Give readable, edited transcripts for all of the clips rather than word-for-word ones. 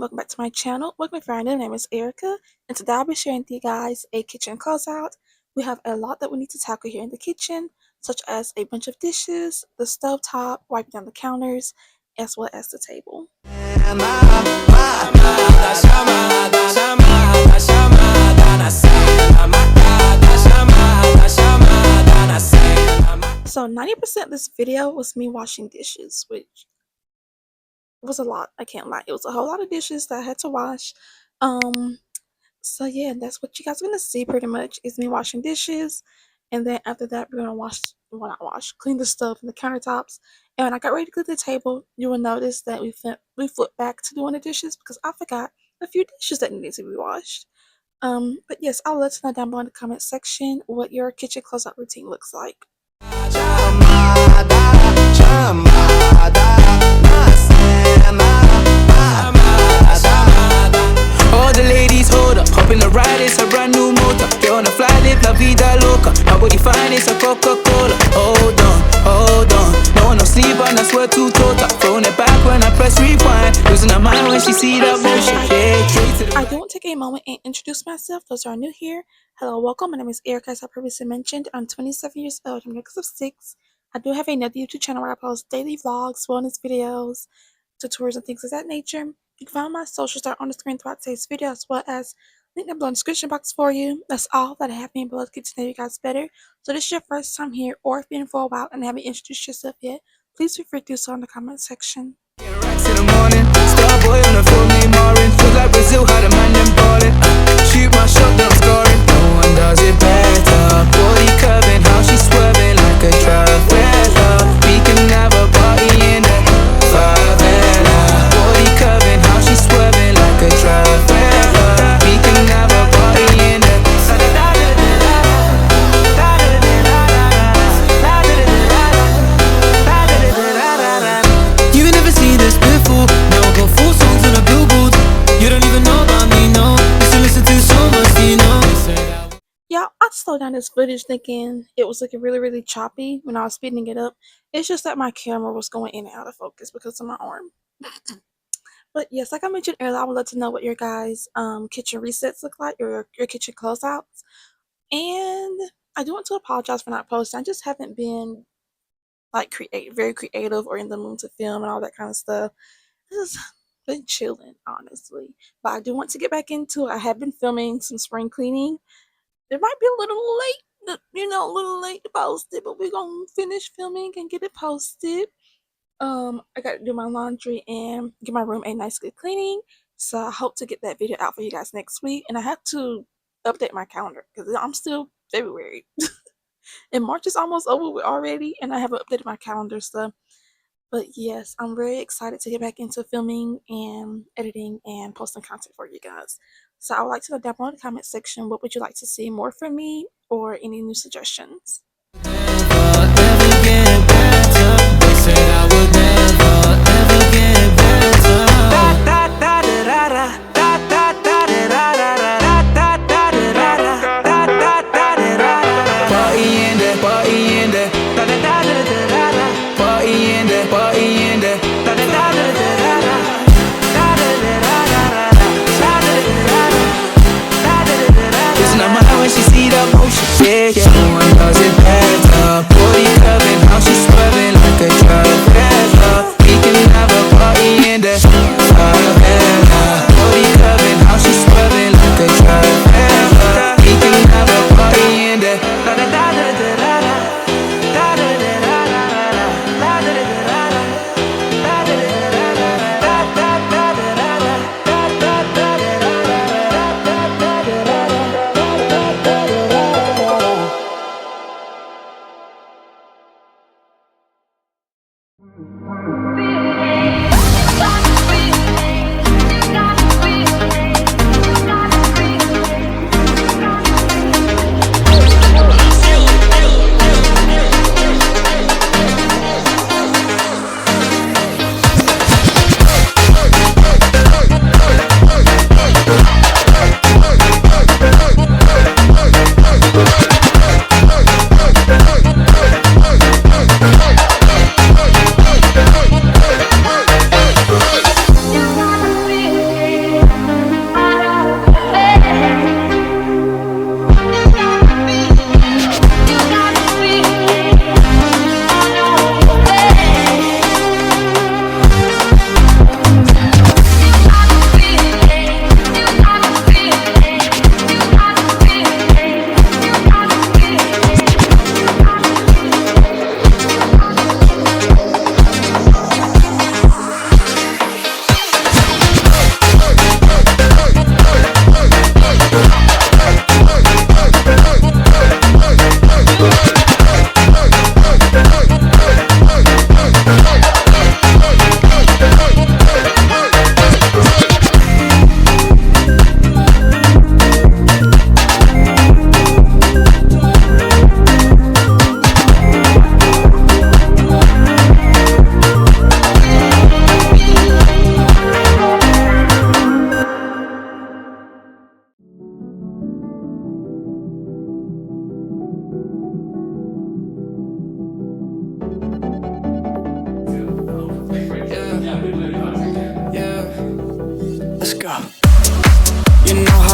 welcome back to my channel. Welcome if you're new, my name is Erica, and today I'll be sharing with you guys a kitchen closeout. We have a lot that we need to tackle here in the kitchen, such as a bunch of dishes, the stove top, wiping down the counters, as well as the table. So 90% of this video was me washing dishes, which was a lot. I can't lie. It was a whole lot of dishes that I had to wash. So yeah, that's what you guys are gonna see pretty much is me washing dishes. And then after that we're gonna clean the stuff and the countertops. And when I got ready to clean the table, you will notice that we flipped back to doing the dishes because I forgot a few dishes that needed to be washed. But yes, I'll let you know down below in the comment section what your kitchen closeout routine looks like. All the ladies hold up, hop in the ride, it's a brand new motor. Get on the fly, live la vida loca. Now what you find is a Coca-Cola. Hold on, no one no sleep on, I swear to total. Throwing it back when I press rewind, losing her mind when she see that motion. I do want to take a moment and introduce myself. Those who are new here, hello, welcome. My name is Erica, as I previously mentioned. I'm 27 years old. I'm a mix of 6. I do have another YouTube channel where I post daily vlogs, wellness videos, tutorials, and things of that nature. You can find my socials that are on the screen throughout today's video, as well as link them below in the description box for you. That's all that I have been below to get to know you guys better. So this is your first time here, or if you've been for a while and haven't introduced yourself yet, please feel free to do so in the comment section. In the morning, star boy on the phone named Marin. Feels like Brazil had a man named ballin'. Shoot my shot, then I'm scoring. No one does it better. Body curving, how she swerving like a traveler. We can have a party in the favela. Body curving, how she swerving like a traveler. We can have a party in the You never seen this before. Now I got 4 songs on a billboard. You don't even know about me, no. Used to listen to so much, you know. Yeah, I slowed down this footage thinking it was looking really choppy when I was speeding it up. It's just that my camera was going in and out of focus because of my arm. But yes, like I mentioned earlier, I would love to know what your guys' kitchen resets look like, or your kitchen closeouts. And I do want to apologize for not posting. I just haven't been like very creative or in the mood to film and all that kind of stuff. Just been chilling, honestly. But I do want to get back into it. I have been filming some spring cleaning. It might be a little late, a little late to post it, but we're gonna finish filming and get it posted. I got to do my laundry and give my room a nice good cleaning. So I hope to get that video out for you guys next week. And I have to update my calendar because I'm still February. And March is almost over with already, and I haven't updated my calendar stuff. But yes, I'm very excited to get back into filming and editing and posting content for you guys. So I would like to know down below in the comment section, what would you like to see more from me, or any new suggestions? When she see that motion, yeah, no one does it better. Body curving, how she swerving like a traveler. We can have a party in the favela. Body curving, how she swerving like a traveler. We can have a party in the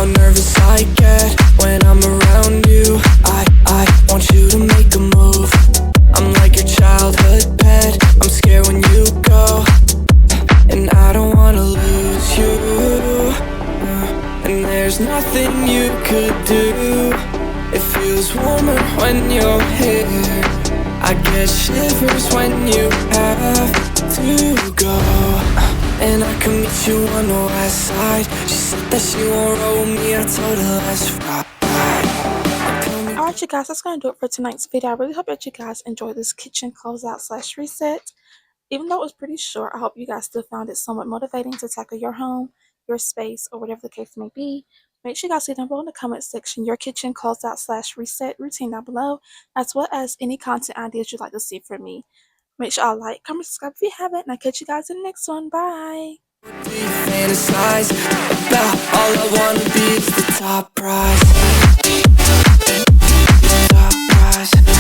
how nervous I get when I'm around you. I want you to make a move. I'm like your childhood pet. I'm scared when you go, and I don't wanna lose you. And there's nothing you could do. It feels warmer when you're here. I get shivers when you have to go. And I can meet you on the west side. She said that she won't roll with me. I told her let's ride. Alright, you guys, that's going to do it for tonight's video. I really hope that you guys enjoyed this kitchen closeout slash reset. Even though it was pretty short, I hope you guys still found it somewhat motivating to tackle your home, your space, or whatever the case may be. Make sure you guys leave down below in the comment section your kitchen closeout slash reset routine down below, as well as any content ideas you'd like to see from me. Make sure y'all like, comment, subscribe if you haven't, and I'll catch you guys in the next one. Bye! Fantasize about all I wanna be is the top prize. Top prize.